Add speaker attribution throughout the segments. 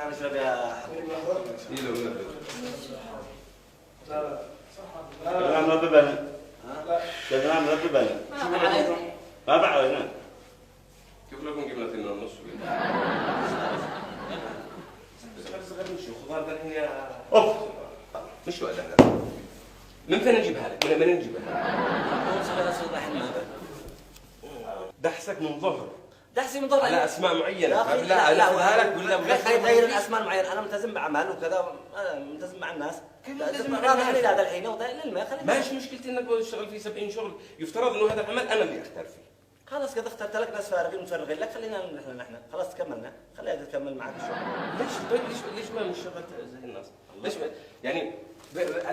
Speaker 1: تعال اشرب يا حبيبي.
Speaker 2: لا ما ببنا. لا ما ببنا. ما بعرف.
Speaker 3: كيف لكم قبلتين ونص؟ صغير مشي خضار ذا الحين يا اوف مش وقت هذا. من فين نجيبها لك؟ من نجيبها؟
Speaker 1: صغير اصلا الحين ما
Speaker 3: دحسك من ظهر.
Speaker 1: دحسي من ظهر
Speaker 3: على اسماء معينه.
Speaker 1: لا
Speaker 3: لا لك ولا
Speaker 1: غير الاسماء المعينه، انا ملتزم بعمل وكذا، ملتزم مع الناس. خليني هذا الحين
Speaker 3: ماشي مشكلتي انك تشتغل في 70 شغل، يفترض انه هذا العمل انا اللي اختار فيه.
Speaker 1: خلاص كذا اخترت لك ناس فارغين متفرغين لك، خلينا نحن خلاص كملنا، خليها تكمل معك الشغل.
Speaker 3: ليش طيب ليش ما اشتغلت زي الناس؟ ليش يعني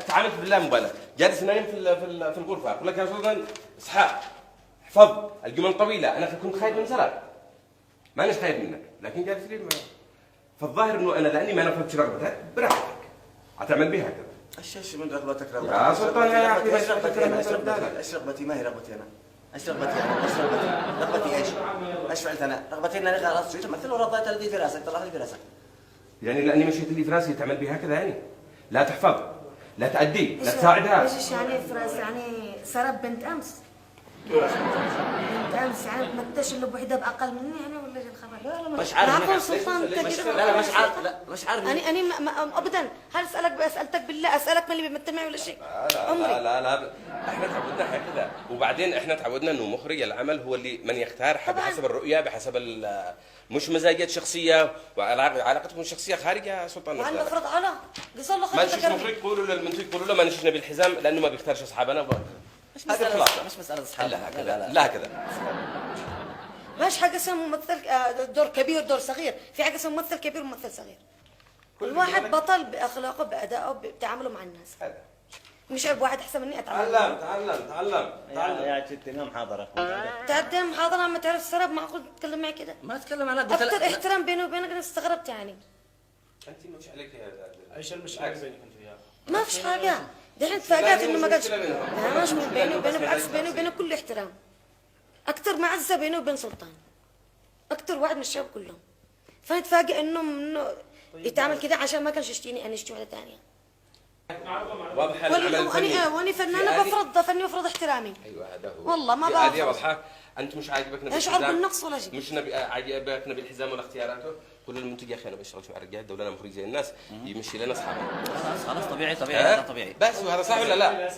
Speaker 3: تعاملت بالله مبالغ، جالس نايم في الغرفه، اقول لك يا سلطان اصحى احفظ الجمل طويله، انا كنت خايف من سراب. مانيش خايف منك، لكن جالس لي فالظاهر انه انا لاني ما نفذتش رغبتك براحتك. هتعمل بها كذا.
Speaker 1: ايش من رغبتك
Speaker 3: يا سلطان يا اخي
Speaker 1: ايش رغبتي؟ ما هي رغبتي انا. ايش رغبتي انا؟ ايش رغبتي؟ رغبتي ايش؟ ايش فعلت انا؟ رغبتي انني خلاص شو تمثل ورضيت الذي في راسك، طلع لي في راسك.
Speaker 3: يعني لاني مشيت اللي في راسي تعمل بها كذا يعني؟ لا تحفظ، لا تأدي، لا تساعدها.
Speaker 4: ايش يعني في راسي؟ يعني سرب بنت امس. بنت امس يعني ما تشلب وحده باقل مني يعني ولا ايش الخبر؟
Speaker 1: لا مش عارف.
Speaker 4: عفوا سلطان
Speaker 1: لا مش عارف. لا مش عارف.
Speaker 4: انا ابدا، هل اسالتك بالله، اسالك ما اللي بيمثل معي ولا شيء؟
Speaker 3: لا احنا تعودنا هكذا، وبعدين احنا تعودنا انه مخرج العمل هو اللي من يختار بحسب الرؤيه، بحسب مش مزاجات شخصيه وعلاقتكم الشخصيه خارج يا سلطان.
Speaker 4: وعندنا فرض على قصر له
Speaker 3: ما نشوف مخرج يقولوا للمنتج يقولوا له ما نشفنا بالحزام لانه ما بيختارش اصحابنا.
Speaker 1: مش مساله اصحاب.
Speaker 3: لا كذا.
Speaker 4: ماش حاجه اسمها ممثل دور كبير دور صغير، في حاجه اسمها ممثل كبير وممثل صغير. الواحد بطل باخلاقه بادائه بتعامله مع الناس. مش عيب واحد احسن مني اتعلم.
Speaker 1: تعلم يا ستي انا محاضره.
Speaker 4: تعدي محاضره ما تعرف السراب، معقول تتكلم معي كده؟
Speaker 1: ما اتكلم انا، قلت
Speaker 4: اكثر احترام بيني وبينك، انا استغربت يعني.
Speaker 3: انت مش عليك
Speaker 5: ايش المشكله بينك انت وياه؟
Speaker 4: ما فيش حاجه، دحين تفاجأت انه ما قالش. لا مش بيني وبينه، بالعكس بيني وبينه كل احترام. اكثر معزه بيني وبين سلطان، اكثر واحد من الشباب كلهم. فنتفاجئ انه يتعامل كده عشان ما كانش يشتيني انا اشتي واحده ثانيه.
Speaker 3: واضح العمل الفني.
Speaker 4: وانا فنانه بفرض فني وافرض احترامي.
Speaker 3: ايوه هذا هو
Speaker 4: والله ما بعرف.
Speaker 3: هذه واضحه. انت مش عاجبك نبي
Speaker 4: اشعر بالنقص ولا شيء.
Speaker 3: مش عاجبك نبي الحزام ولا اختياراته. قول للمنتج يا اخي انا بشتغل مع الرجال، دوله مخرج زي الناس يمشي لنا اصحابنا.
Speaker 1: خلاص طبيعي هذا طبيعي.
Speaker 3: بس وهذا صح ولا لا؟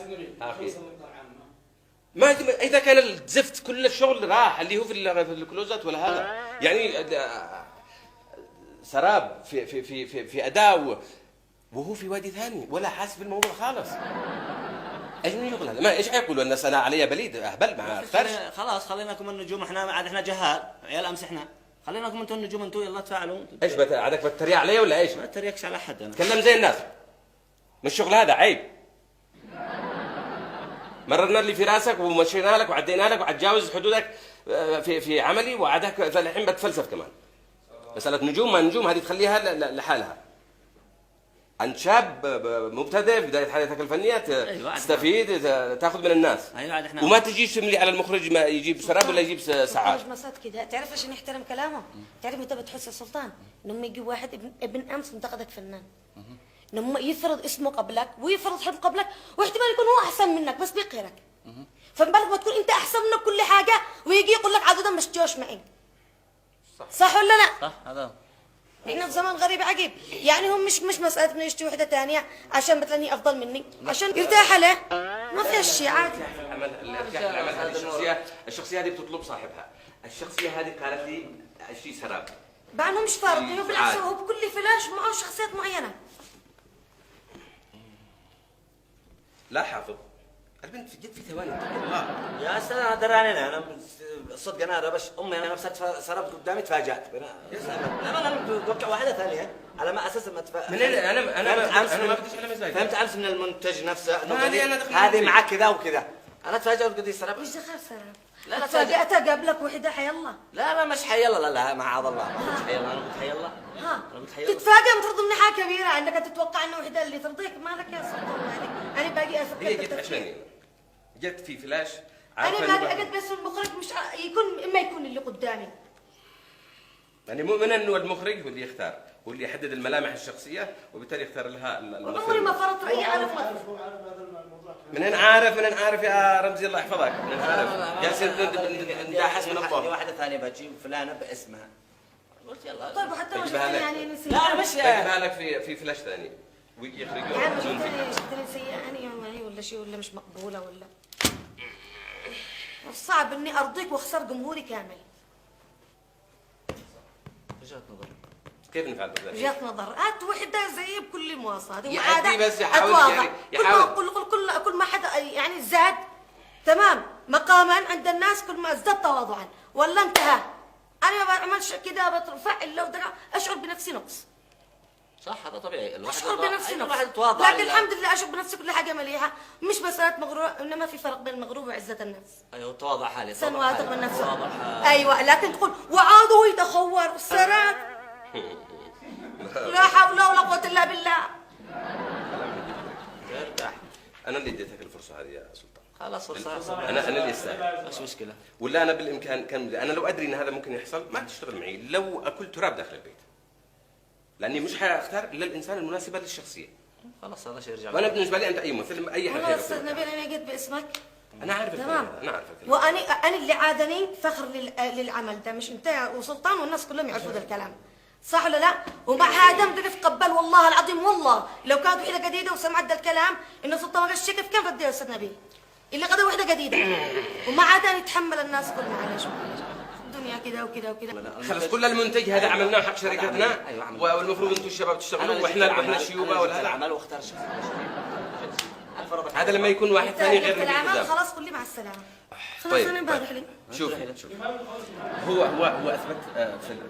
Speaker 3: ما اذا كان الزفت كل الشغل راح اللي هو في الكلوزات ولا هذا يعني سراب في اداء وهو في وادي ثاني ولا حاسس بالموضوع خالص. ايش من يقول هذا؟ ما ايش حيقولوا الناس انا علي بليد اهبل ما اختارش.
Speaker 1: خلاص خليناكم النجوم، احنا عاد احنا جهال عيال امس، احنا خليناكم انتم النجوم، انتم يلا تفاعلوا.
Speaker 3: ايش عادك بتتريق علي ولا ايش؟
Speaker 1: ما تريقش على حد انا.
Speaker 3: تكلم زي الناس. مش شغل هذا عيب. مررنا اللي في راسك ومشينا لك وعدينا لك وعتجاوز حدودك في عملي وعادك الحين بتفلسف كمان. مسألة نجوم ما نجوم هذه تخليها لحالها. أنت شاب مبتدئ في بداية حياتك الفنية تستفيد تاخذ من الناس.
Speaker 1: ايوه
Speaker 3: وما تجيش تملي على المخرج ما يجيب سراب ولا يجيب ساعات.
Speaker 4: مسات كده، تعرف عشان يحترم كلامه؟ تعرف متى بتحس يا سلطان؟ لما يجي واحد ابن امس انتقدك فنان. لما يفرض اسمه قبلك ويفرض حلم قبلك، واحتمال يكون هو احسن منك بس بيقهرك. فما بالك ما تكون انت احسن منه كل حاجه ويجي يقول لك عددا مش جوش معي. صح ولا لا؟
Speaker 1: صح هذا.
Speaker 4: احنا في زمان غريب عجيب، يعني هم مش مساله انه يشتري وحده ثانيه عشان مثلا هي افضل مني، عشان يرتاح عليه. ما في شيء عادي.
Speaker 3: العمل هذه الشخصيه هذه بتطلب صاحبها. الشخصيه هذه قالت لي اشتري سراب.
Speaker 4: مع انه مش فارق، هو بالعكس هو بكل فلاش معه شخصيات معينه.
Speaker 3: لا حافظ البنت جد في ثواني الله.
Speaker 1: يا سلام دراني انا صدق انا بس امي انا نفسها سربت قدامي تفاجات. يا سلام انا بوقع واحده ثانيه على ما اساس ما
Speaker 3: من انا ما بديش على مزاجي.
Speaker 1: فهمت امس من المنتج نفسه انه
Speaker 3: هذه
Speaker 1: هذه معك كذا وكذا. انا تفاجأت قد سرب.
Speaker 4: مش دخل سراب.
Speaker 1: لا
Speaker 4: تفاجأت قبلك وحده حيالله.
Speaker 1: لا مش حيالله. لا معاذ الله. مش حيالله. انا قلت حيالله.
Speaker 4: ها تتفاجئ ترضى من حاجه كبيره انك تتوقع انه وحده اللي ترضيك. مالك يا سلطان؟ انا باقي افكر.
Speaker 3: هي جت عشاني جت في فلاش.
Speaker 4: انا باقي اقعد بس المخرج مش يكون اما يكون اللي قدامي
Speaker 3: يعني مؤمن انه المخرج هو اللي يختار، هو اللي يحدد الملامح الشخصيه وبالتالي يختار لها
Speaker 4: عمري ما فرضت رايي على فضل.
Speaker 3: من أين عارف يا رمزي الله يحفظك؟ من أين عارف؟ جالسين نداحس من الضوء.
Speaker 1: واحدة ثانية بتجيب فلانة باسمها. قلت يلا.
Speaker 4: طيب وحتى مش يعني نسيت.
Speaker 1: لا أنا مش
Speaker 3: بجيبها لك في فلاش ثاني ويخرجوا.
Speaker 4: يعني شفتني سيئة أنا ولا شيء ولا مش مقبولة ولا. صعب إني أرضيك وأخسر جمهوري كامل.
Speaker 1: وجهة نظر.
Speaker 3: كيف نفعل بذلك؟
Speaker 4: وجهة نظر، هات وحدة زي بكل المواصفات.
Speaker 3: يعدي بس يحاول
Speaker 4: كل ما حدا يعني زاد تمام مقاما عند الناس كل ما ازداد تواضعا ولا انتهى. أنا ما بعملش كده بترفع إلا ودرع أشعر بنفسي نقص.
Speaker 1: صح هذا طبيعي.
Speaker 4: أشعر بنفسي نقص.
Speaker 1: الواحد يتواضع.
Speaker 4: لكن الحمد لله أشعر بنفسي كل حاجة مليحة، مش مسألة مغرور، إنما في فرق بين المغرور وعزة النفس.
Speaker 1: أيوه التواضع حالي.
Speaker 4: إنسان واثق من نفسه. أيوه لكن تقول وعاده يتخور السرات. لا حول ولا قوة إلا بالله.
Speaker 1: ارتاح.
Speaker 3: أنا اللي اديتك الفرصة هذه يا سلطان.
Speaker 1: خلاص فرصة.
Speaker 3: أنا اللي استاهل.
Speaker 1: مش مشكلة.
Speaker 3: ولا أنا بالإمكان أنا لو أدري إن هذا ممكن يحصل ما تشتغل معي، لو أكل تراب داخل البيت. لأني مش حاختار إلا الإنسان المناسبة للشخصية.
Speaker 1: خلاص هذا شيء يرجع.
Speaker 3: وأنا بالنسبة لي أنت أي ممثل أي حاجة.
Speaker 4: والله أستاذ نبيل أنا جيت باسمك.
Speaker 3: أنا عارف
Speaker 4: تمام.
Speaker 3: أنا عارف الكلام.
Speaker 4: وأنا اللي عادني فخر للعمل ده، مش أنت وسلطان والناس كلهم يعرفوا ذا الكلام. صح ولا لا؟ ومع هذا بدي اتقبل والله العظيم والله لو كانت وحده جديده وسمعت ذا الكلام انه سلطان ما غش كيف كان بدي يا استاذ نبيل؟ اللي قضى وحده جديده ومع هذا يتحمل الناس كلها معلش الدنيا كده وكده وكده.
Speaker 3: خلص كل المنتج هذا عملناه حق شركتنا والمفروض انتم الشباب تشتغلوا واحنا الشيوبه ولا
Speaker 1: العمل واختار شخص.
Speaker 3: هذا لما يكون واحد ثاني غير
Speaker 4: العمل خلاص قول لي مع السلامه. خلاص
Speaker 3: طيب.
Speaker 4: انا امبارح لي.
Speaker 3: شوف هو اثبت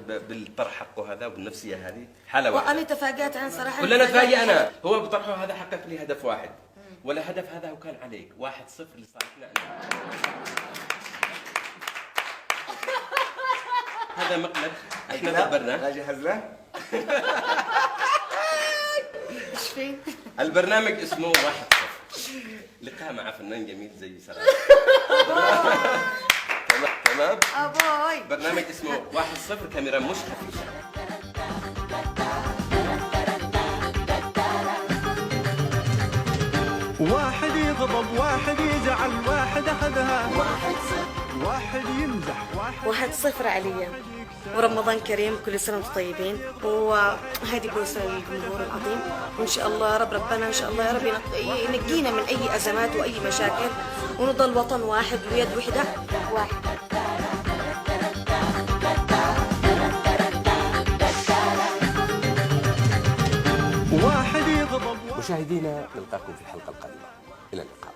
Speaker 3: بالطرح حقه هذا وبالنفسيه هذه حاله واحده.
Speaker 4: وانا تفاجات عن صراحه.
Speaker 3: كلنا تفاجئنا. هو بطرحه هذا حقق لي هدف واحد، ولا هدف هذا وكان عليك 1-0 لصالحنا. هذا مقلب احنا دبرناه.
Speaker 1: لا جهزناه.
Speaker 4: ايش فين؟
Speaker 3: البرنامج اسمه 1-0 لقاء مع فنان جميل زي سلام. تمام؟
Speaker 4: ابوي
Speaker 3: برنامج اسمه 1-0 كاميرا مش خفيفه.
Speaker 6: واحد يغضب واحد يزعل واحد أخذها 1-0 يمزح
Speaker 4: 1-0 عليا. ورمضان كريم كل سنة وانتم طيبين، وهذه بوسة للجمهور العظيم، وإن شاء الله ربنا إن شاء الله يا رب ينقينا من أي أزمات وأي مشاكل، ونضل وطن واحد ويد وحدة واحد.
Speaker 6: واحد يغضب.
Speaker 3: مشاهدينا نلقاكم في الحلقة القادمة، إلى اللقاء.